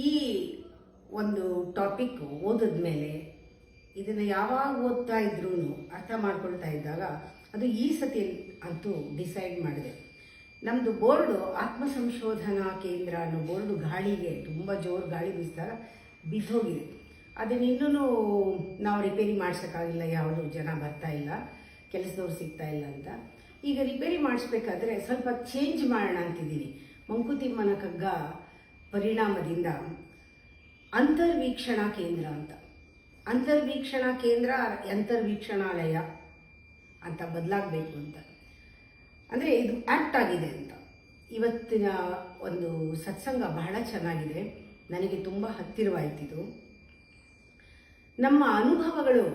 ಈ ಒಂದು ಟಾಪಿಕ್ ಓದಿದ ಮೇಲೆ ಇದನ್ನು ಯಾವಾಗ ಓದ್ತಾ ಇದ್ರೂ ಅರ್ಥ ಮಾಡ್ಕೊಳ್ತಾ ಇದ್ದಾಗ ಅದು ಈ ಸತಿ ಅಂತೂ ಡಿಸೈಡ್ ಮಾಡಿದೆ. ನಮ್ಮದು ಬೋರ್ಡು ಆತ್ಮ ಸಂಶೋಧನಾ ಕೇಂದ್ರ ಅನ್ನೋ ಬೋರ್ಡು ಗಾಳಿಗೆ ತುಂಬ ಜೋರು ಗಾಳಿ ಬೀಸಿದಾಗ ಬಿದ್ದೋಗಿದೆ. ಅದನ್ನಿನ್ನೂ ನಾವು ರಿಪೇರಿ ಮಾಡ್ಸೋಕ್ಕಾಗಿಲ್ಲ, ಯಾವುದು ಜನ ಬರ್ತಾ ಇಲ್ಲ, ಕೆಲಸದವ್ರು ಸಿಗ್ತಾ ಇಲ್ಲ ಅಂತ. ಈಗ ರಿಪೇರಿ ಮಾಡಿಸ್ಬೇಕಾದ್ರೆ ಸ್ವಲ್ಪ ಚೇಂಜ್ ಮಾಡೋಣ ಅಂತಿದ್ದೀನಿ. ಮಂಕುತಿಮ್ಮನ ಕಗ್ಗ ಪರಿಣಾಮದಿಂದ ಅಂತರ್ವೀಕ್ಷಣಾ ಕೇಂದ್ರ ಅಂತ, ಅಂತರ್ವೀಕ್ಷಣಾ ಕೇಂದ್ರ ಅಂತರ್ವೀಕ್ಷಣಾಲಯ ಅಂತ ಬದಲಾಗಬೇಕು ಅಂತ. ಅಂದರೆ ಇದು ಆ್ಯಕ್ಟ್ ಆಗಿದೆ ಅಂತ. ಇವತ್ತಿನ ಒಂದು ಸತ್ಸಂಗ ಬಹಳ ಚೆನ್ನಾಗಿದೆ, ನನಗೆ ತುಂಬ ಹತ್ತಿರವಾಯ್ತಿದು. ನಮ್ಮ ಅನುಭವಗಳು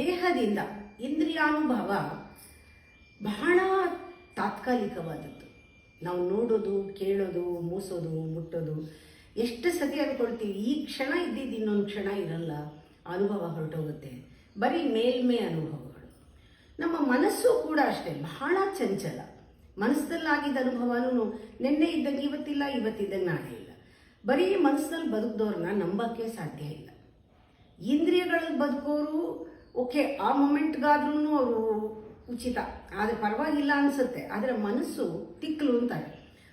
ದೇಹದಿಂದ, ಇಂದ್ರಿಯಾನುಭವ ಬಹಳ ತಾತ್ಕಾಲಿಕವಾದದ್ದು. ನಾವು ನೋಡೋದು, ಕೇಳೋದು, ಮೂಸೋದು, ಮುಟ್ಟೋದು ಎಷ್ಟು ಸತಿ ಅಂದ್ಕೊಳ್ತೀವಿ ಈ ಕ್ಷಣ ಇದ್ದಿದ್ದು ಇನ್ನೊಂದು ಕ್ಷಣ ಇರಲ್ಲ, ಅನುಭವ ಹೊರಟೋಗುತ್ತೆ. ಬರೀ ಮೇಲ್ಮೇ ಅನುಭವಗಳು. ನಮ್ಮ ಮನಸ್ಸು ಕೂಡ ಅಷ್ಟೇ ಬಹಳ ಚಂಚಲ. ಮನಸ್ಸಲ್ಲಾಗಿದ್ದ ಅನುಭವನೂ ನಿನ್ನೆ ಇದ್ದಂಗೆ ಇವತ್ತಿಲ್ಲ, ಇವತ್ತಿದ್ದಂಗೆ ನಾಳೆ ಇಲ್ಲ. ಬರೀ ಮನಸ್ಸಲ್ಲಿ ಬದುಕಿದವ್ರನ್ನ ನಂಬಕ್ಕೆ ಸಾಧ್ಯ ಇಲ್ಲ. ಇಂದ್ರಿಯಗಳಲ್ಲಿ ಬದುಕೋರು ಓಕೆ, ಆ ಮೊಮೆಂಟ್ಗಾದ್ರೂ ಅವರು ಉಚಿತ, ಆದರೆ ಪರವಾಗಿಲ್ಲ ಅನಿಸುತ್ತೆ. ಆದರೆ ಮನಸ್ಸು ತಿಕ್ಕಲು ಅಂತಾರೆ.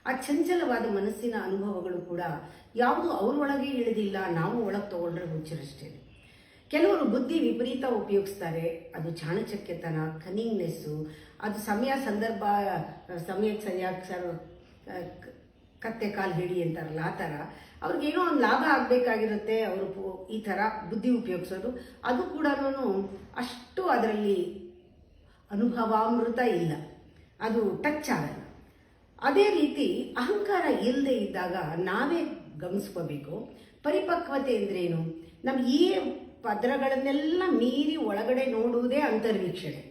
ಆ ಚಂಚಲವಾದ ಮನಸ್ಸಿನ ಅನುಭವಗಳು ಕೂಡ ಯಾವುದು ಅವ್ರೊಳಗೆ ಇಳಿದಿಲ್ಲ, ನಾವು ಒಳಗೆ ತಗೊಂಡ್ರೆ ಹುಚ್ಚರಷ್ಟೇ. ಕೆಲವರು ಬುದ್ಧಿ ವಿಪರೀತ ಉಪಯೋಗಿಸ್ತಾರೆ, ಅದು ಚಾಣಚಕ್ಯತನ, ಕನಿಂಗ್ನೆಸ್ಸು, ಅದು ಸಮಯ ಸಂದರ್ಭ, ಸಮಯಕ್ಕೆ ಸರಿಯಾಗಿ ಕತ್ತೆ ಕಾಲು ಹಿಡಿ ಅಂತಾರಲ್ಲ ಆ ಥರ. ಅವ್ರಿಗೇನೋ ಒಂದು ಲಾಭ ಆಗಬೇಕಾಗಿರುತ್ತೆ, ಅವರು ಈ ಥರ ಬುದ್ಧಿ ಉಪಯೋಗಿಸೋದು. ಅದು ಕೂಡ ಅಷ್ಟು ಅದರಲ್ಲಿ ಅನುಭವಾಮೃತ ಇಲ್ಲ, ಅದು ಟಚ್ ಆಗಲ್ಲ. ಅದೇ ರೀತಿ ಅಹಂಕಾರ ಇಲ್ಲದೆ ಇದ್ದಾಗ ನಾವೇ ಗಮನಿಸ್ಕೋಬೇಕು. ಪರಿಪಕ್ವತೆ ಅಂದ್ರೇನು? ನಮ್ಮ ಈ ಪದರಗಳನ್ನೆಲ್ಲ ಮೀರಿ ಒಳಗಡೆ ನೋಡುವುದೇ ಅಂತರ್ವೀಕ್ಷಣೆ.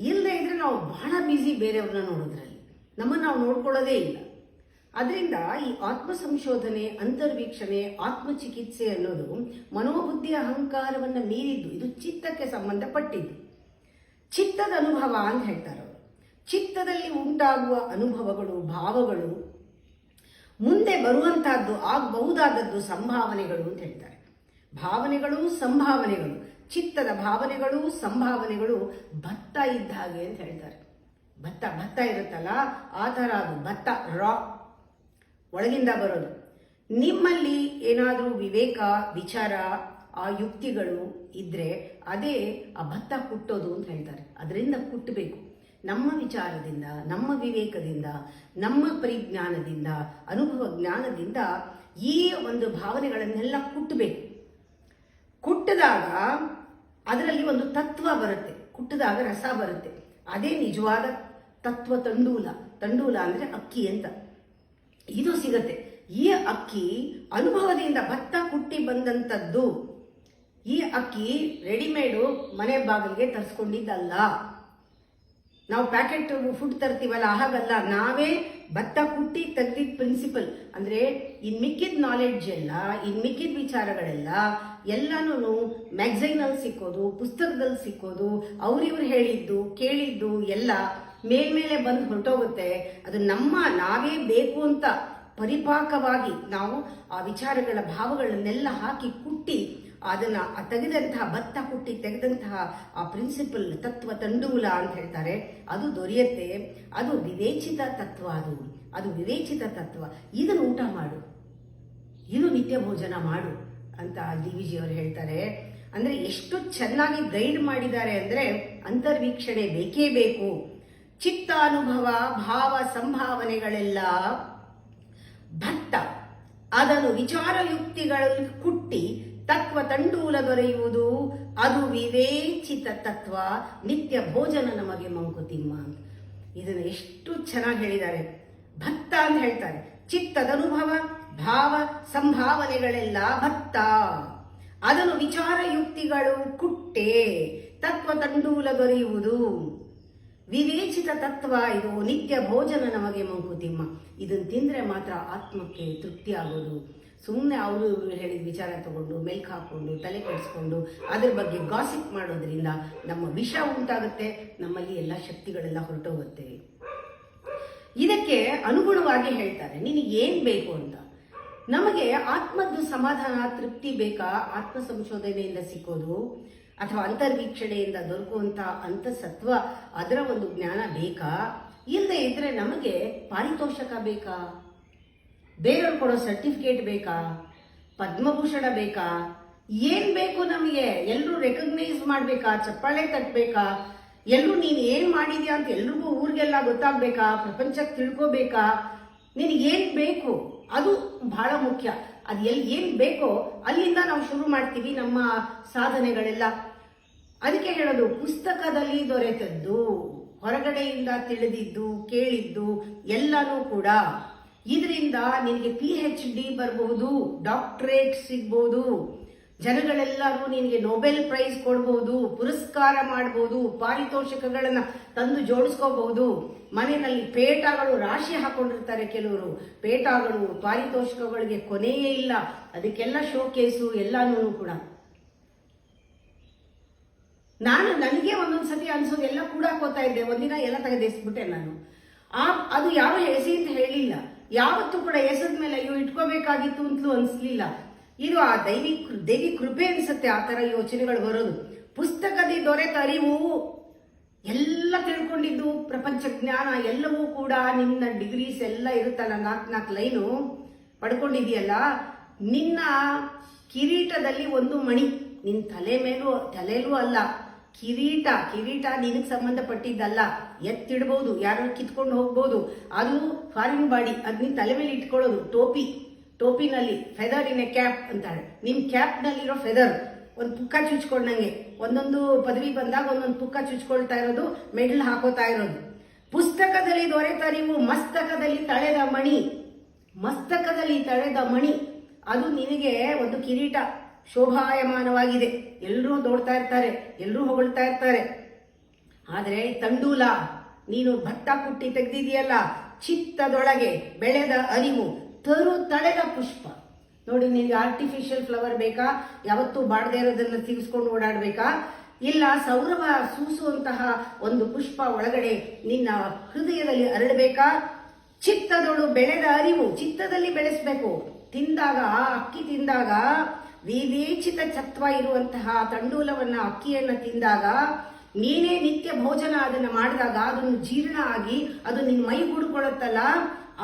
ಇಲ್ಲದೆ ಇದ್ರೆ ನಾವು ಬಹಳ ಬ್ಯುಸಿ ಬೇರೆಯವ್ರನ್ನ ನೋಡೋದ್ರಲ್ಲಿ, ನಮ್ಮನ್ನು ನಾವು ನೋಡ್ಕೊಳ್ಳೋದೇ ಇಲ್ಲ. ಅದರಿಂದ ಈ ಆತ್ಮ ಸಂಶೋಧನೆ, ಅಂತರ್ವೀಕ್ಷಣೆ, ಆತ್ಮಚಿಕಿತ್ಸೆ ಅನ್ನೋದು ಮನೋಬುದ್ಧಿ ಅಹಂಕಾರವನ್ನು ಮೀರಿದ್ದು. ಇದು ಚಿತ್ತಕ್ಕೆ ಸಂಬಂಧಪಟ್ಟಿದ್ದು. ಚಿತ್ತದ ಅನುಭವ ಅಂತ ಹೇಳ್ತಾರೆ ಅವರು. ಚಿತ್ತದಲ್ಲಿ ಉಂಟಾಗುವ ಅನುಭವಗಳು, ಭಾವಗಳು, ಮುಂದೆ ಬರುವಂತಹದ್ದು, ಆಗಬಹುದಾದದ್ದು ಸಂಭಾವನೆಗಳು ಅಂತ ಹೇಳ್ತಾರೆ. ಭಾವನೆಗಳು, ಸಂಭಾವನೆಗಳು, ಚಿತ್ತದ ಭಾವನೆಗಳು, ಸಂಭಾವನೆಗಳು ಭತ್ತ ಇದ್ದ ಹಾಗೆ ಅಂತ ಹೇಳ್ತಾರೆ. ಭತ್ತ ಇರುತ್ತಲ್ಲ ಆ ಥರ ಅದು ಭತ್ತ, ರಾ ಒಳಗಿಂದ ಬರೋದು. ನಿಮ್ಮಲ್ಲಿ ಏನಾದರೂ ವಿವೇಕ, ವಿಚಾರ, ಆ ಯುಕ್ತಿಗಳು ಇದ್ರೆ ಅದೇ ಆ ಭತ್ತ ಕುಟ್ಟೋದು ಅಂತ ಹೇಳ್ತಾರೆ. ಅದರಿಂದ ಕುಟ್ಟಬೇಕು. ನಮ್ಮ ವಿಚಾರದಿಂದ, ನಮ್ಮ ವಿವೇಕದಿಂದ, ನಮ್ಮ ಪರಿಜ್ಞಾನದಿಂದ, ಅನುಭವ ಜ್ಞಾನದಿಂದ ಈ ಒಂದು ಭಾವನೆಗಳನ್ನೆಲ್ಲ ಕುಟ್ಟಬೇಕು. ಕುಟ್ಟಿದಾಗ ಅದರಲ್ಲಿ ಒಂದು ತತ್ವ ಬರುತ್ತೆ, ಕುಟ್ಟಿದಾಗ ರಸ ಬರುತ್ತೆ. ಅದೇ ನಿಜವಾದ ತತ್ವ. ತಂಡೂಲ ಅಂದರೆ ಅಕ್ಕಿ ಅಂತ, ಇದು ಸಿಗತ್ತೆ. ಈ ಅಕ್ಕಿ ಅನುಭವದಿಂದ ಭತ್ತ ಕುಟ್ಟಿ ಬಂದಂಥದ್ದು. ಈ ಅಕ್ಕಿ ರೆಡಿಮೇಡು ಮನೆ ಬಾಗಿಲಿಗೆ ತರಿಸ್ಕೊಂಡಿದ್ದಲ್ಲ. ನಾವು ಪ್ಯಾಕೆಟ್ ಫುಡ್ ತರ್ತೀವಲ್ಲ ಹಾಗಲ್ಲ, ನಾವೇ ಭತ್ತ ಕುಟ್ಟಿ ತೆಗ್ದಿದ್ದ ಪ್ರಿನ್ಸಿಪಲ್. ಅಂದರೆ ಇನ್ನು ಮಿಕ್ಕಿದ ನಾಲೆಡ್ಜ್ ಎಲ್ಲ, ಇನ್ನು ಮಿಕ್ಕಿದ ವಿಚಾರಗಳೆಲ್ಲ ಎಲ್ಲನೂ ಮ್ಯಾಗ್ಝೈನಲ್ಲಿ ಸಿಕ್ಕೋದು, ಪುಸ್ತಕದಲ್ಲಿ ಸಿಕ್ಕೋದು, ಅವ್ರಿವ್ರು ಹೇಳಿದ್ದು ಕೇಳಿದ್ದು ಎಲ್ಲ ಮೇಲ್ಮೇಲೆ ಬಂದು ಹೊರಟೋಗುತ್ತೆ. ಅದು ನಾವೇ ಬೇಕು ಅಂತ ಪರಿಪಾಕವಾಗಿ ನಾವು ಆ ವಿಚಾರಗಳ ಭಾವಗಳನ್ನೆಲ್ಲ ಹಾಕಿ ಕುಟ್ಟಿ ಅದನ್ನು ತೆಗೆದಂತಹ ಭತ್ತ ಕುಟ್ಟಿ ತೆಗೆದಂತಹ ಆ ಪ್ರಿನ್ಸಿಪಲ್ ತತ್ವ, ತಂಡೂಲ ಅಂತ ಹೇಳ್ತಾರೆ, ಅದು ದೊರೆಯುತ್ತೆ. ಅದು ವಿವೇಚಿತ ತತ್ವ. ಅದು ವಿವೇಚಿತ ತತ್ವ. ಇದನ್ನು ಊಟ ಮಾಡು, ಇದು ನಿತ್ಯ ಭೋಜನ ಮಾಡು ಅಂತ DVG ಅವರು ಹೇಳ್ತಾರೆ. ಅಂದರೆ ಎಷ್ಟು ಚೆನ್ನಾಗಿ ಗೈಡ್ ಮಾಡಿದ್ದಾರೆ ಅಂದರೆ ಅಂತರ್ವೀಕ್ಷಣೆ ಬೇಕೇ ಬೇಕು. ಚಿತ್ತಾನುಭವ, ಭಾವ, ಸಂಭಾವನೆಗಳೆಲ್ಲ ಭತ್ತ. ಅದನ್ನು ವಿಚಾರಯುಕ್ತಿಗಳಲ್ಲಿ ಕುಟ್ಟಿ ತತ್ವ ತಂಡೂಲ ದೊರೆಯುವುದು, ಅದು ವಿವೇಚಿತ ತತ್ವ. ನಿತ್ಯ ಭೋಜನ ನಮಗೆ ಮಂಕುತಿಮ್ಮ ಅಂತ. ಇದನ್ನು ಎಷ್ಟು ಚೆನ್ನಾಗಿ ಹೇಳಿದ್ದಾರೆ. ಭತ್ತ ಅಂತ ಹೇಳ್ತಾರೆ. ಚಿತ್ತದ ಅನುಭವ, ಭಾವ, ಸಂಭಾವನೆಗಳೆಲ್ಲ ಭತ್ತ. ಅದನ್ನು ವಿಚಾರಯುಕ್ತಿಗಳು ಕುಟ್ಟೆ ತತ್ವ ತಂಡೂಲ ದೊರೆಯುವುದು, ವಿವೇಚಿತ ತತ್ವ. ಇದು ನಿತ್ಯ ಭೋಜನ ನಮಗೆ ಮಂಕುತಿಮ್ಮ. ಇದನ್ನು ತಿಂದರೆ ಮಾತ್ರ ಆತ್ಮಕ್ಕೆ ತೃಪ್ತಿ ಆಗೋದು. ಸುಮ್ಮನೆ ಅವರು ಹೇಳಿದ ವಿಚಾರ ತಗೊಂಡು ಮೆಲ್ಕು ಹಾಕ್ಕೊಂಡು ತಲೆ ಕೆಡಿಸ್ಕೊಂಡು ಅದ್ರ ಬಗ್ಗೆ ಗಾಸಿಪ್ ಮಾಡೋದ್ರಿಂದ ನಮ್ಮ ವಿಷ ಉಂಟಾಗುತ್ತೆ, ನಮ್ಮಲ್ಲಿ ಎಲ್ಲ ಶಕ್ತಿಗಳೆಲ್ಲ ಹೊರಟೋಗುತ್ತೆ. ಇದಕ್ಕೆ ಅನುಗುಣವಾಗಿ ಹೇಳ್ತಾರೆ ನಿನಗೆ ಏನು ಬೇಕು ಅಂತ. ನಮಗೆ ಆತ್ಮದ್ದು ಸಮಾಧಾನ ತೃಪ್ತಿ ಬೇಕಾ? ಆತ್ಮ ಸಂಶೋಧನೆಯಿಂದ ಸಿಕ್ಕೋದು ಅಥವಾ ಅಂತರ್ವೀಕ್ಷಣೆಯಿಂದ ದೊರಕುವಂತ ಅಂತಸತ್ವ ಅದರ ಒಂದು ಜ್ಞಾನ ಬೇಕಾ? ಇಲ್ಲದೆ ಇದ್ರೆ ನಮಗೆ ಪಾರಿತೋಷಕ ಬೇಕಾ? ಬೇರೆಯವ್ರು ಕೊಡೋ ಸರ್ಟಿಫಿಕೇಟ್ ಬೇಕಾ? ಪದ್ಮಭೂಷಣ ಬೇಕಾ? ಏನ್ ಬೇಕು ನಮಗೆ? ಎಲ್ಲರೂ ರೆಕಗ್ನೈಸ್ ಮಾಡ್ಬೇಕಾ? ಚಪ್ಪಾಳೆ ತಟ್ಟಬೇಕಾ? ಎಲ್ಲರೂ ನೀನ್ ಏನ್ ಮಾಡಿದ್ಯಾ ಅಂತ ಎಲ್ರಿಗೂ ಊರಿಗೆಲ್ಲ ಗೊತ್ತಾಗ್ಬೇಕಾ? ಪ್ರಪಂಚಕ್ಕೆ ತಿಳ್ಕೋಬೇಕಾ? ನಿನಗೇನ್ ಬೇಕು ಅದು ಬಹಳ ಮುಖ್ಯ. ಅದು ಏನ್ ಬೇಕೋ ಅಲ್ಲಿಂದ ನಾವು ಶುರು ಮಾಡ್ತೀವಿ ನಮ್ಮ ಸಾಧನೆಗಳೆಲ್ಲ. ಅದಕ್ಕೆ ಹೇಳೋದು, ಪುಸ್ತಕದಲ್ಲಿ ದೊರೆತದ್ದು, ಹೊರಗಡೆಯಿಂದ ತಿಳಿದಿದ್ದು, ಕೇಳಿದ್ದು ಎಲ್ಲನೂ ಕೂಡ. ಇದರಿಂದ ನಿನಗೆ PhD ಬರಬಹುದು, ಡಾಕ್ಟರೇಟ್ ಸಿಗ್ಬಹುದು, ಜನಗಳೆಲ್ಲರೂ ನಿನಗೆ ನೊಬೆಲ್ ಪ್ರೈಸ್ ಕೊಡಬಹುದು, ಪುರಸ್ಕಾರ ಮಾಡಬಹುದು, ಪಾರಿತೋಷಕಗಳನ್ನ ತಂದು ಜೋಡಿಸ್ಕೋಬಹುದು. ಮನೆಯಲ್ಲಿ ಪೇಟಗಳು ರಾಶಿ ಹಾಕೊಂಡಿರ್ತಾರೆ ಕೆಲವರು. ಪೇಟಗಳು, ಪಾರಿತೋಷಕಗಳಿಗೆ ಕೊನೆಯೇ ಇಲ್ಲ. ಅದಕ್ಕೆಲ್ಲ ಶೋಕೇಸು ಎಲ್ಲಾನು ಕೂಡ. ನನಗೆ ಒಂದೊಂದ್ಸತಿ ಅನ್ಸೋದು ಎಲ್ಲ ಕೂಡ ಹಾಕೋತಾ ಇದ್ದೆ. ಒಂದಿನ ಎಲ್ಲ ತೆಗೆದಿಸ್ಬಿಟ್ಟೆ ನಾನು. ಅದು ಯಾವ ಎಸಿ ಅಂತ ಹೇಳಿಲ್ಲ, ಯಾವತ್ತೂ ಕೂಡ ಎಸದ ಮೇಲೆ ಅಯ್ಯೋ ಇಟ್ಕೋಬೇಕಾಗಿತ್ತು ಅಂತಲೂ ಅನ್ಸ್ಲಿಲ್ಲ. ಇದು ಆ ದೇವಿ ಕೃಪೆ ಅನ್ಸುತ್ತೆ ಆ ತರ ಯೋಚನೆಗಳು ಬರೋದು. ಪುಸ್ತಕದಲ್ಲಿ ದೊರೆತ ಅರಿವು, ಎಲ್ಲ ತಿಳ್ಕೊಂಡಿದ್ದು, ಪ್ರಪಂಚ ಜ್ಞಾನ ಎಲ್ಲವೂ ಕೂಡ, ನಿನ್ನ ಡಿಗ್ರೀಸ್ ಎಲ್ಲ ಇರುತ್ತಲ್ಲ, 4 ಲೈನು ಪಡ್ಕೊಂಡಿದೆಯಲ್ಲ, ನಿನ್ನ ಕಿರೀಟದಲ್ಲಿ ಒಂದು ಮಣಿ, ನಿನ್ನ ತಲೆಲೂ ಅಲ್ಲ, ಕಿರೀಟ ನಿನಗೆ ಸಂಬಂಧಪಟ್ಟಿದ್ದಲ್ಲ. ಎತ್ತಿಡ್ಬೋದು, ಯಾರು ಕಿತ್ಕೊಂಡು ಹೋಗ್ಬೋದು. ಅದು ಫಾರಿನ್ ಬಾಡಿ, ಅದ್ ನಿನ್ ತಲೆ ಮೇಲೆ ಇಟ್ಕೊಳ್ಳೋದು. ಟೋಪಿನಲ್ಲಿ ಫೆದರ್ ಇನ್ ಎ ಕ್ಯಾಪ್ ಅಂತಾರೆ. ನಿಮ್ ಕ್ಯಾಪ್ ನಲ್ಲಿರೋ ಫೆದರ್ ಒಂದು ಪುಕ್ಕ ಚುಚ್ಕೊಂಡಂಗೆ, ಒಂದೊಂದು ಪದವಿ ಬಂದಾಗ ಒಂದೊಂದು ಪುಕ್ಕ ಚುಚ್ಕೊಳ್ತಾ ಇರೋದು, ಮೆಡಲ್ ಹಾಕೋತಾ ಇರೋದು. ಪುಸ್ತಕದಲ್ಲಿ ದೊರೆತರಿವು ಮಸ್ತಕದಲ್ಲಿ ತಳೆದ ಮಣಿ, ಅದು ನಿನಗೆ ಒಂದು ಕಿರೀಟ, ಶೋಭಾಯಮಾನವಾಗಿದೆ. ಎಲ್ಲರೂ ನೋಡ್ತಾ ಇರ್ತಾರೆ, ಎಲ್ಲರೂ ಹೊಗಳ್ತಾ ಇರ್ತಾರೆ. ಆದ್ರೆ ತಂಡೂಲ, ನೀನು ಭತ್ತ ಕುಟ್ಟಿ ತೆಗ್ದಿದೆಯಲ್ಲ, ಚಿತ್ತದೊಳಗೆ ಬೆಳೆದ ಅರಿವು, ತಳೆದ ಪುಷ್ಪ. ನೋಡಿ, ನಿನಗೆ ಆರ್ಟಿಫಿಷಿಯಲ್ ಫ್ಲವರ್ ಬೇಕಾ? ಯಾವತ್ತೂ ಬಾಡದೇ ಇರೋದನ್ನ ತಿರ್ಸ್ಕೊಂಡು ಓಡಾಡ್ಬೇಕಾ? ಇಲ್ಲ, ಸೌರಭ ಸೂಸುವಂತಹ ಒಂದು ಪುಷ್ಪ ಒಳಗಡೆ ನಿನ್ನ ಹೃದಯದಲ್ಲಿ ಅರಳಬೇಕಾ? ಚಿತ್ತದೊಳು ಬೆಳೆದ ಅರಿವು, ಚಿತ್ತದಲ್ಲಿ ಬೆಳೆಸ್ಬೇಕು. ತಿಂದಾಗ, ಅಕ್ಕಿ ತಿಂದಾಗ, ವಿವೇಚಿತ ಸತ್ವ ಇರುವಂತಹ ತಂಡೂಲವನ್ನ, ಅಕ್ಕಿಯನ್ನ ತಿಂದಾಗ, ನೀನೇ ನಿತ್ಯ ಭೋಜನ ಅದನ್ನ ಮಾಡಿದಾಗ ಅದನ್ನು ಜೀರ್ಣ ಆಗಿ ಅದು ನಿನ್ನ ಮೈ ಗುಡ್ಕೊಳ್ಳುತ್ತಲ್ಲ,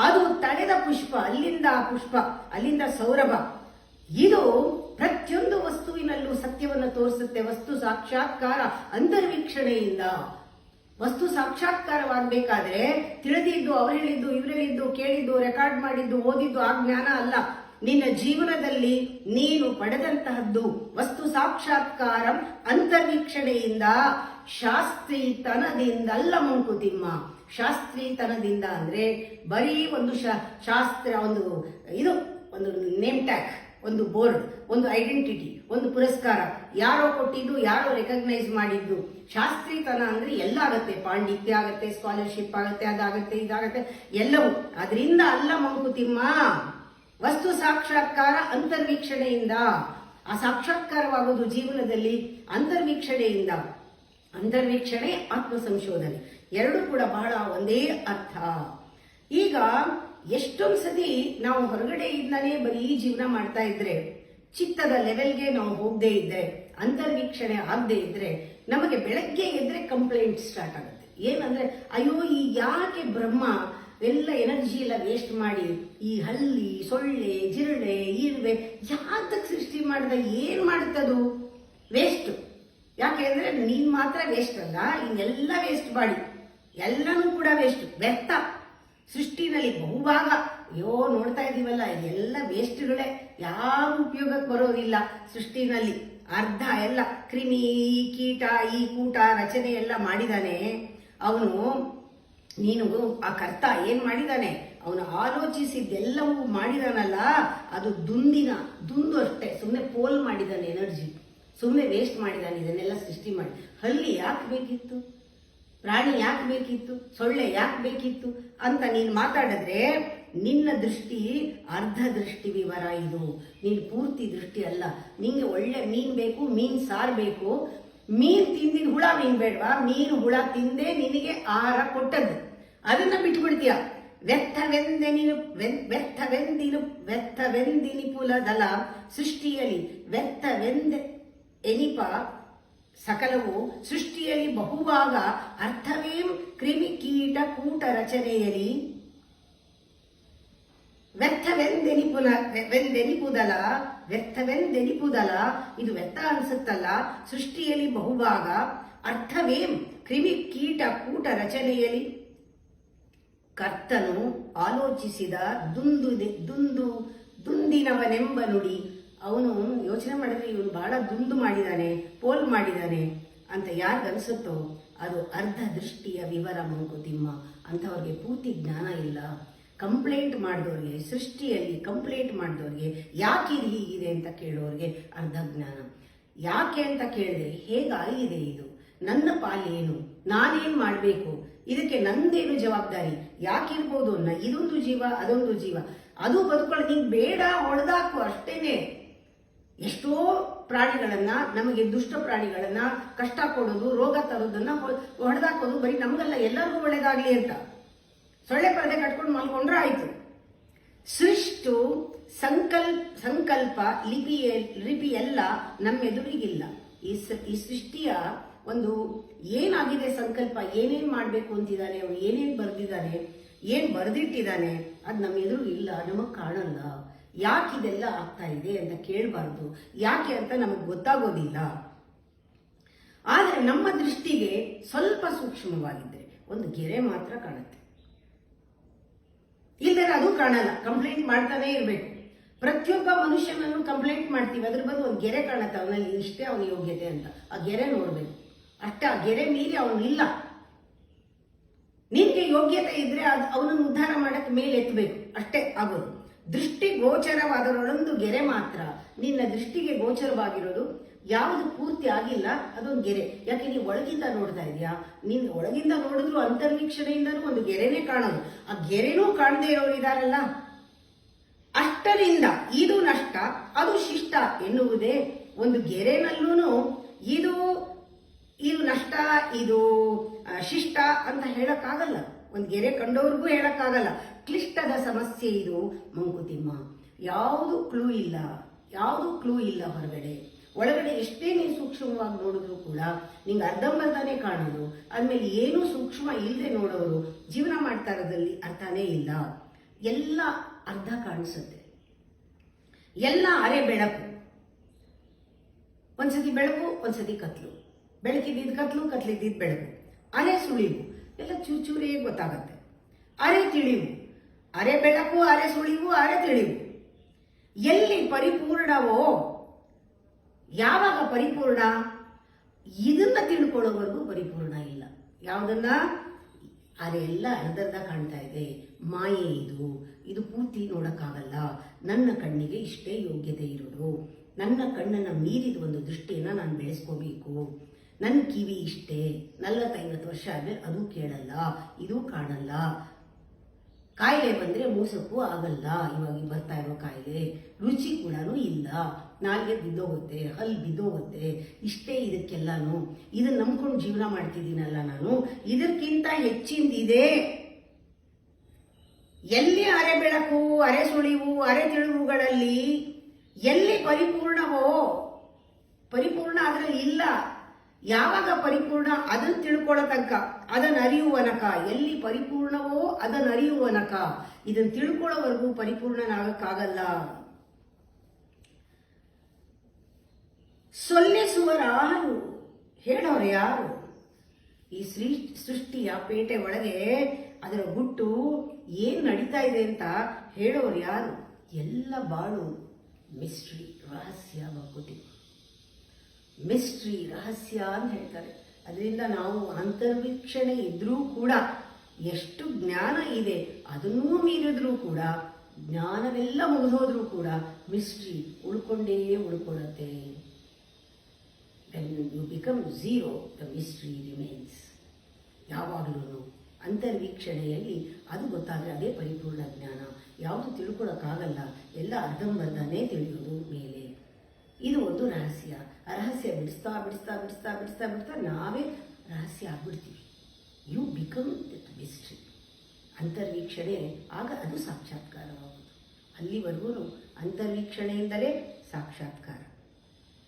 ಅದು ತಳೆದ ಪುಷ್ಪ. ಅಲ್ಲಿಂದ ಸೌರಭ. ಇದು ಪ್ರತಿಯೊಂದು ವಸ್ತುವಿನಲ್ಲೂ ಸತ್ಯವನ್ನು ತೋರಿಸುತ್ತೆ. ವಸ್ತು ಸಾಕ್ಷಾತ್ಕಾರ ಅಂತರ್ವೀಕ್ಷಣೆಯಿಂದ. ವಸ್ತು ಸಾಕ್ಷಾತ್ಕಾರವಾಗಬೇಕಾದ್ರೆ ತಿಳಿದಿದ್ದು, ಅವ್ರು ಹೇಳಿದ್ದು, ಇವ್ರು ಹೇಳಿದ್ದು, ಕೇಳಿದ್ದು, ರೆಕಾರ್ಡ್ ಮಾಡಿದ್ದು, ಓದಿದ್ದು ಆ ಜ್ಞಾನ ಅಲ್ಲ. ನಿನ್ನ ಜೀವನದಲ್ಲಿ ನೀನು ಪಡೆದಂತಹದ್ದು ವಸ್ತು ಸಾಕ್ಷಾತ್ಕಾರ ಅಂತರ್ವೀಕ್ಷಣೆಯಿಂದ, ಶಾಸ್ತ್ರೀತನದಿಂದಲ್ಲ ಮಂಕುತಿಮ್ಮ. ಶಾಸ್ತ್ರೀತನದಿಂದ ಅಂದ್ರೆ ಬರೀ ಒಂದು ಶಾಸ್ತ್ರ, ಒಂದು ನೇಮ್ ಟ್ಯಾಗ್, ಒಂದು ಬೋರ್ಡ್, ಒಂದು ಐಡೆಂಟಿಟಿ, ಒಂದು ಪುರಸ್ಕಾರ, ಯಾರೋ ಕೊಟ್ಟಿದ್ದು, ಯಾರೋ ರೆಕಗ್ನೈಸ್ ಮಾಡಿದ್ದು. ಶಾಸ್ತ್ರೀತನ ಅಂದ್ರೆ ಎಲ್ಲ ಆಗತ್ತೆ, ಪಾಂಡಿತ್ಯ ಆಗತ್ತೆ, ಸ್ಕಾಲರ್ಶಿಪ್ ಆಗತ್ತೆ, ಅದಾಗತ್ತೆ, ಇದಾಗತ್ತೆ, ಎಲ್ಲವೂ. ಅದರಿಂದ ಅಲ್ಲ ಮಂಕುತಿಮ್ಮ. ವಸ್ತು ಸಾಕ್ಷಾತ್ಕಾರ ಅಂತರ್ವೀಕ್ಷಣೆಯಿಂದ. ಆ ಸಾಕ್ಷಾತ್ಕಾರವಾಗೋದು ಜೀವನದಲ್ಲಿ ಅಂತರ್ವೀಕ್ಷಣೆಯಿಂದ. ಅಂತರ್ವೀಕ್ಷಣೆ, ಆತ್ಮ ಸಂಶೋಧನೆ ಎರಡೂ ಕೂಡ ಬಹಳ ಒಂದೇ ಅರ್ಥ. ಈಗ ಎಷ್ಟೊಂದು ಸತಿ ನಾವು ಹೊರಗಡೆಯಿಂದನೇ ಬರೀ ಜೀವನ ಮಾಡ್ತಾ ಇದ್ರೆ, ಚಿತ್ತದ ಲೆವೆಲ್ಗೆ ನಾವು ಹೋಗದೆ ಇದ್ರೆ, ಅಂತರ್ವೀಕ್ಷಣೆ ಆಗದೆ ಇದ್ರೆ, ನಮಗೆ ಬೆಳಗ್ಗೆ ಎದ್ರೆ ಕಂಪ್ಲೇಂಟ್ ಸ್ಟಾರ್ಟ್ ಆಗುತ್ತೆ. ಏನಂದ್ರೆ, ಅಯ್ಯೋ ಈ ಯಾಕೆ ಬ್ರಹ್ಮ ಎಲ್ಲ ಎನರ್ಜಿ ಎಲ್ಲ ವೇಸ್ಟ್ ಮಾಡಿ ಈ ಹಲ್ಲಿ, ಸೊಳ್ಳೆ, ಜಿರಳೆ, ಇರುವೆ ಯಾತಕ್ಕೆ ಸೃಷ್ಟಿ ಮಾಡಿದ? ಏನ್ ಮಾಡುತ್ತದು? ವೇಸ್ಟ್. ಯಾಕೆ ಅಂದ್ರೆ ನೀನ್ ಮಾತ್ರ ವೇಸ್ಟ್ ಅಲ್ಲ, ಇನ್ನೆಲ್ಲ ವೇಸ್ಟ್ ಮಾಡಿ, ಎಲ್ಲನೂ ಕೂಡ ವೇಸ್ಟ್, ವ್ಯರ್ಥ. ಸೃಷ್ಟಿನಲ್ಲಿ ಬಹುಭಾಗ ಅಯ್ಯೋ ನೋಡ್ತಾ ಇದೀವಲ್ಲ, ಇದೆಲ್ಲ ವೇಸ್ಟ್ಗಳೇ, ಯಾವ ಉಪಯೋಗಕ್ಕೆ ಬರೋದಿಲ್ಲ. ಸೃಷ್ಟಿನಲ್ಲಿ ಅರ್ಧ ಎಲ್ಲ ಕ್ರಿಮಿ, ಕೀಟ, ಈ ಕೂಟ ರಚನೆ ಎಲ್ಲ ಮಾಡಿದಾನೆ ಅವನು. ನೀನು ಆ ಕರ್ತ ಏನ್ ಮಾಡಿದಾನೆ, ಅವನು ಆಲೋಚಿಸಿದ್ದೆಲ್ಲವೂ ಮಾಡಿದಾನಲ್ಲ, ಅದು ದುಂದು ಅಷ್ಟೇ. ಸುಮ್ಮನೆ ಪೋಲ್ ಮಾಡಿದಾನೆ, ಎನರ್ಜಿ ಸುಮ್ಮನೆ ವೇಸ್ಟ್ ಮಾಡಿದಾನೆ. ಇದನ್ನೆಲ್ಲ ಸೃಷ್ಟಿ ಮಾಡಿ. ಹಲ್ಲಿ ಯಾಕೆ ಬೇಕಿತ್ತು? ಪ್ರಾಣಿ ಯಾಕೆ ಬೇಕಿತ್ತು? ಸೊಳ್ಳೆ ಯಾಕೆ ಬೇಕಿತ್ತು ಅಂತ ನೀನು ಮಾತಾಡಿದ್ರೆ, ನಿನ್ನ ದೃಷ್ಟಿ ಅರ್ಧ ದೃಷ್ಟಿ ವಿವರ ಇದು. ನೀನು ಪೂರ್ತಿ ದೃಷ್ಟಿ ಅಲ್ಲ. ನಿಂಗೆ ಒಳ್ಳೆ ಮೀನ್ ಬೇಕು, ಮೀನ್ ಸಾರು ಬೇಕು. ಮೀನ್ ತಿಂದಿನ ಹುಳ ಮೀನ್ ಬೇಡವಾ? ಮೀನು ಹುಳ ತಿಂದೇ ನಿನಗೆ ಆಹಾರ ಕೊಟ್ಟದ್ದು, ಅದನ್ನ ಬಿಟ್ಬಿಡ್ತೀಯ. ವ್ಯರ್ಥವೆಂದಿನಿಪುಲದಲ ಸೃಷ್ಟಿಯಲ್ಲಿ ಎನಿಪ ಸಕಲವು ಸೃಷ್ಟಿಯಲ್ಲಿ ಬಹುಭಾಗ ಅರ್ಥವೇಂ ಕ್ರಿಮಿ ಕೀಟ ಕೂಟ ರಚನೆಯಲ್ಲಿ ವ್ಯರ್ಥವೆಂದೆನಿಪುದಲ ಇದು ವ್ಯರ್ಥ ಅನ್ಸುತ್ತಲ್ಲ. ಸೃಷ್ಟಿಯಲ್ಲಿ ಬಹುಭಾಗ ಅರ್ಥವೇಂ ಕ್ರಿಮಿ ಕೀಟ ಕೂಟ ರಚನೆಯಲ್ಲಿ ಕರ್ತನು ಆಲೋಚಿಸಿದ ದುಂದಿನವನೆಂಬ ನುಡಿ. ಅವನು ಯೋಚನೆ ಮಾಡಿದ್ರೆ ಇವನು ಬಹಳ ದುಂದು ಮಾಡಿದಾನೆ, ಪೋಲ್ ಮಾಡಿದಾನೆ ಅಂತ ಯಾರಿಗನ್ಸುತ್ತೋ ಅದು ಅರ್ಧ ದೃಷ್ಟಿಯ ವಿವರ ಮಂಕುತಿಮ್ಮ. ಅಂಥವ್ರಿಗೆ ಪೂರ್ತಿ ಜ್ಞಾನ ಇಲ್ಲ. ಕಂಪ್ಲೇಂಟ್ ಮಾಡಿದವ್ರಿಗೆ, ಸೃಷ್ಟಿಯಲ್ಲಿ ಕಂಪ್ಲೇಂಟ್ ಮಾಡಿದವ್ರಿಗೆ, ಯಾಕೆ ಇದು ಹೀಗಿದೆ ಅಂತ ಕೇಳೋರಿಗೆ ಅರ್ಧ ಜ್ಞಾನ. ಯಾಕೆ ಅಂತ ಕೇಳಿದ್ರೆ ಹೇಗಾಗಿದೆ ಇದು, ನನ್ನ ಪಾಲೇನು, ನಾನೇನು ಮಾಡಬೇಕು, ಇದಕ್ಕೆ ನಂದೇನು ಜವಾಬ್ದಾರಿ, ಯಾಕಿರ್ಬೋದು, ಇದೊಂದು ಜೀವ ಅದೊಂದು ಜೀವ, ಅದು ಬದುಕೊಳ್ಳಿ, ನೀನು ಬೇಡ ಹೊಡೆದಾಕು ಅಷ್ಟೇನೆ. ಎಷ್ಟೋ ಪ್ರಾಣಿಗಳನ್ನ, ನಮಗೆ ದುಷ್ಟ ಪ್ರಾಣಿಗಳನ್ನ ಕಷ್ಟ ಕೊಡೋದು, ರೋಗ ತರೋದನ್ನ ಹೊಡೆದಾಕೋದು ಬರೀ ನಮಗಲ್ಲ, ಎಲ್ಲರಿಗೂ ಒಳ್ಳೇದಾಗ್ಲಿ ಅಂತ ಸೊಳ್ಳೆ ಪರದೆ ಕಟ್ಕೊಂಡು ಮಲ್ಕೊಂಡ್ರೆ ಆಯ್ತು. ಸೃಷ್ಟು ಸಂಕಲ್ಪ ಲಿಪಿ ಎಲ್ಲ ನಮ್ಮೆದುರಿಗಿಲ್ಲ. ಈ ಸೃಷ್ಟಿಯ ಒಂದು ಏನಾಗಿದೆ ಸಂಕಲ್ಪ, ಏನೇನ್ ಮಾಡ್ಬೇಕು ಅಂತಿದ್ದಾನೆ ಅವನು, ಏನೇನ್ ಬರೆದಿದ್ದಾನೆ, ಏನ್ ಬರೆದಿಟ್ಟಿದ್ದಾನೆ, ಅದು ನಮ್ಮ ಎದುರು ಇಲ್ಲ, ನಮಗ್ ಕಾಣಲ್ಲ. ಯಾಕೆ ಇದೆಲ್ಲ ಆಗ್ತಾ ಇದೆ ಅಂತ ಕೇಳಬಾರ್ದು, ಯಾಕೆ ಅಂತ ನಮಗ್ ಗೊತ್ತಾಗೋದಿಲ್ಲ. ಆದ್ರೆ ನಮ್ಮ ದೃಷ್ಟಿಗೆ ಸ್ವಲ್ಪ ಸೂಕ್ಷ್ಮವಾಗಿದ್ರೆ ಒಂದು ಗೆರೆ ಮಾತ್ರ ಕಾಣುತ್ತೆ, ಇಲ್ಲದ್ರೆ ಅದು ಕಾಣಲ್ಲ. ಕಂಪ್ಲೇಂಟ್ ಮಾಡ್ತಾನೆ ಇರಬೇಕು. ಪ್ರತಿಯೊಬ್ಬ ಮನುಷ್ಯನನ್ನು ಕಂಪ್ಲೇಂಟ್ ಮಾಡ್ತೀವಿ, ಅದ್ರ ಬದಲು ಒಂದು ಗೆರೆ ಕಾಣುತ್ತೆ, ಅವನಲ್ಲಿ ಇಷ್ಟೇ ಅವನ ಯೋಗ್ಯತೆ ಅಂತ. ಆ ಗೆರೆ ನೋಡ್ಬೇಕು ಅಷ್ಟೇ. ಆ ಗೆರೆ ಮೀರಿ ಅವನು ಇಲ್ಲ. ನಿನ್ಗೆ ಯೋಗ್ಯತೆ ಇದ್ರೆ ಅವನನ್ನು ಉದ್ಧಾರ ಮಾಡಕ್ಕೆ ಮೇಲೆ ಎತ್ತಬೇಕು, ಅಷ್ಟೇ ಆಗೋದು. ದೃಷ್ಟಿ ಗೋಚರವಾದರೊಳೊಂದು ಗೆರೆ ಮಾತ್ರ. ನಿನ್ನ ದೃಷ್ಟಿಗೆ ಗೋಚರವಾಗಿರೋದು ಯಾವುದು ಪೂರ್ತಿ ಆಗಿಲ್ಲ, ಅದೊಂದು ಗೆರೆ. ಯಾಕೆ ನೀವು ಒಳಗಿಂದ ನೋಡ್ತಾ ಇದೆಯಾ, ನೀನ್ ಒಳಗಿಂದ ನೋಡಿದ್ರು ಅಂತರ್ವೀಕ್ಷಣೆಯಿಂದನೂ ಒಂದು ಗೆರೆನೇ ಕಾಣೋದು. ಆ ಗೆರೆನೂ ಕಾಣದೇ ಇರೋರು ಇದಾರಲ್ಲ, ಅಷ್ಟರಿಂದ ಇದು ನಷ್ಟ ಅದು ಶಿಷ್ಟ ಎನ್ನುವುದೇ ಒಂದು ಗೆರೆನಲ್ಲೂ ಇದು ನಷ್ಟ ಇದು ಶಿಷ್ಟ ಅಂತ ಹೇಳಕ್ಕಾಗಲ್ಲ. ಒಂದು ಗೆರೆ ಕಂಡವ್ರಿಗೂ ಹೇಳಕ್ಕಾಗಲ್ಲ. ಕ್ಲಿಷ್ಟದ ಸಮಸ್ಯೆ ಇದು ಮಂಕುತಿಮ್ಮ. ಯಾವುದು ಕ್ಲೂ ಇಲ್ಲ ಹೊರಗಡೆ. ಒಳಗಡೆ ಎಷ್ಟೇ ನೀವು ಸೂಕ್ಷ್ಮವಾಗಿ ನೋಡಿದ್ರು ಕೂಡ ನಿಂಗೆ ಅರ್ಧಂಬರ್ಧನೇ ಕಾಣೋದು. ಆದ್ಮೇಲೆ ಏನೂ ಸೂಕ್ಷ್ಮ ಇಲ್ಲದೆ ನೋಡೋರು ಜೀವನ ಮಾಡ್ತಾ ಇರೋದ್ರಲ್ಲಿ ಅರ್ಥನೇ ಇಲ್ಲ. ಎಲ್ಲ ಅರ್ಧ ಕಾಣಿಸುತ್ತೆ, ಎಲ್ಲ ಅರೆ ಬೆಳಕು. ಒಂದ್ಸತಿ ಬೆಳಕು, ಒಂದ್ಸತಿ ಕತ್ಲು, ಬೆಳಕಿದ್ದಿದ್ದು ಕತ್ಲು, ಕತ್ಲಿದ್ದಿದ್ದು ಬೆಳಕು, ಅರೆ ಸುಳಿವು, ಎಲ್ಲ ಚೂರೇ ಗೊತ್ತಾಗತ್ತೆ. ಅರೆ ತಿಳಿವು, ಅರೆ ಬೆಳಕು, ಅರೆ ಸುಳಿವು, ಅರೆ ತಿಳಿವು. ಎಲ್ಲಿ ಪರಿಪೂರ್ಣವೋ, ಯಾವಾಗ ಪರಿಪೂರ್ಣ, ಇದನ್ನ ತಿಳ್ಕೊಳ್ಳೋವರೆಗೂ ಪರಿಪೂರ್ಣ ಇಲ್ಲ. ಯಾವುದನ್ನ ಅರೆ ಎಲ್ಲ ಅರ್ಧರ್ಧ ಕಾಣ್ತಾ ಇದೆ, ಮಾಯೆ ಇದು ಪೂರ್ತಿ ನೋಡಕ್ಕಾಗಲ್ಲ. ನನ್ನ ಕಣ್ಣಿಗೆ ಇಷ್ಟೇ ಯೋಗ್ಯತೆ ಇರೋದು, ನನ್ನ ಕಣ್ಣನ್ನು ಮೀರಿದ ಒಂದು ದೃಷ್ಟಿಯನ್ನ ನಾನು ಬೆಳೆಸ್ಕೋಬೇಕು. ನನ್ನ ಕಿವಿ ಇಷ್ಟೇ, 40-50 ವರ್ಷ ಆದ್ಮೇಲೆ ಅದು ಕೇಳಲ್ಲ, ಇದು ಕಾಣಲ್ಲ. ಕಾಯಿಲೆ ಬಂದ್ರೆ ಮೂಸಕ್ಕೂ ಆಗಲ್ಲ, ಇವಾಗ ಬರ್ತಾ ಇರೋ ಕಾಯಿಲೆ. ರುಚಿ ಕೂಡ ಇಲ್ಲ, ನಾಲ್ಗೆ ಬಿದ್ದೋಗುತ್ತೆ, ಹಲ್ ಬಿದ್ದೋಗುತ್ತೆ. ಇಷ್ಟೇ ಇದಕ್ಕೆಲ್ಲಾನು. ಇದನ್ನ ನಂಬ್ಕೊಂಡು ಜೀವನ ಮಾಡ್ತಿದ್ದೀನಲ್ಲ ನಾನು, ಇದಕ್ಕಿಂತ ಹೆಚ್ಚಿಂದಿದೆ. ಎಲ್ಲಿ ಅರೆ ಬೆಳಕು, ಅರೆ ಸುಳಿವು, ಅರೆ ತಿಳಿವುಗಳಲ್ಲಿ ಎಲ್ಲಿ ಪರಿಪೂರ್ಣವೋ, ಪರಿಪೂರ್ಣ ಅದ್ರಲ್ಲಿ ಇಲ್ಲ. ಯಾವಾಗ ಪರಿಪೂರ್ಣ ಅದನ್ನು ತಿಳ್ಕೊಳ್ಳೋ ತನಕ, ಅದನ್ನು ಅರಿಯುವನಕ. ಎಲ್ಲಿ ಪರಿಪೂರ್ಣವೋ ಅದನ್ನು ಅರಿಯುವನಕ. ಇದನ್ನು ತಿಳ್ಕೊಳ್ಳೋವರೆಗೂ ಪರಿಪೂರ್ಣನಾಗಕ್ಕಾಗಲ್ಲ. ಸೊಲ್ಲಿಸುವರಾರು ಹೇಳೋರು ಯಾರು? ಈ ಸೃಷ್ಟಿಯ ಪೇಟೆ ಒಳಗೆ ಅದರ ಗುಟ್ಟು ಏನ್ ನಡೀತಾ ಇದೆ ಅಂತ ಹೇಳೋರು ಯಾರು? ಎಲ್ಲ ಬಾಳು ಮಿಸ್ಟ್ರಿ, ರಹಸ್ಯ ಬಗ್ಗುತಿ. ಮಿಸ್ಟ್ರಿ, ರಹಸ್ಯ ಅಂತ ಹೇಳ್ತಾರೆ. ಅದರಿಂದ ನಾವು ಅಂತರ್ವೀಕ್ಷಣೆ ಇದ್ರೂ ಕೂಡ, ಎಷ್ಟು ಜ್ಞಾನ ಇದೆ ಅದನ್ನೂ ಮೀರಿದ್ರೂ ಕೂಡ, ಜ್ಞಾನವೆಲ್ಲ ಮುಗಿದೋದ್ರೂ ಕೂಡ mystery ಉಳ್ಕೊಂಡೇ ಉಳ್ಕೊಳ್ಳುತ್ತೆ. When you become zero, the mystery remains. ಯಾವಾಗಲೂ ಅಂತರ್ವೀಕ್ಷಣೆಯಲ್ಲಿ ಅದು ಗೊತ್ತಾದರೆ ಅದೇ ಪರಿಪೂರ್ಣ ಜ್ಞಾನ. ಯಾವುದು ತಿಳ್ಕೊಳ್ಳೋಕ್ಕಾಗಲ್ಲ, ಎಲ್ಲ ಅರ್ಧಂಬರ್ಧನೇ ತಿಳಿಯೋದು ಮೇಲೆ. ಇದು ಒಂದು ರಹಸ್ಯ. ಆ ರಹಸ್ಯ ಬಿಡಿಸ್ತಾ ಬಿಡಿಸ್ತಾ ಬಿಡಿಸ್ತಾ ಬಿಡಿಸ್ತಾ ಬಿಡಿಸ್ತಾ ನಾವೇ ರಹಸ್ಯ ಆಗ್ಬಿಡ್ತೀವಿ. You become that mystery. ಅಂತರ್ವೀಕ್ಷಣೆ, ಆಗ ಅದು ಸಾಕ್ಷಾತ್ಕಾರವಾಗುವುದು. ಅಲ್ಲಿವರೆಗೂ ಅಂತರ್ವೀಕ್ಷಣೆಯಿಂದಲೇ ಸಾಕ್ಷಾತ್ಕಾರ.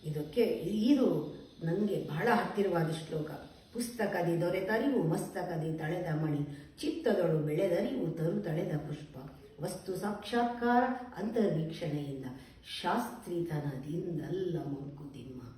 ಇದಕ್ಕೆ ಇದು ನನಗೆ ಬಹಳ ಹತ್ತಿರವಾದ ಶ್ಲೋಕ. ಪುಸ್ತಕದಿ ದೊರೆತರಿವು ಮಸ್ತಕದಿ ತಳೆದ ಮಣಿ, ಚಿತ್ತದೊಳು ಬೆಳೆದರಿವು ತರು ತಳೆದ ಪುಷ್ಪ, ವಸ್ತು ಸಾಕ್ಷಾತ್ಕಾರ ಅಂತರ್ವೀಕ್ಷಣೆಯಿಂದ, ಶಾಸ್ತ್ರಿತನದಿಂದಲ್ಲ ಮಂಕುತಿಮ್ಮ.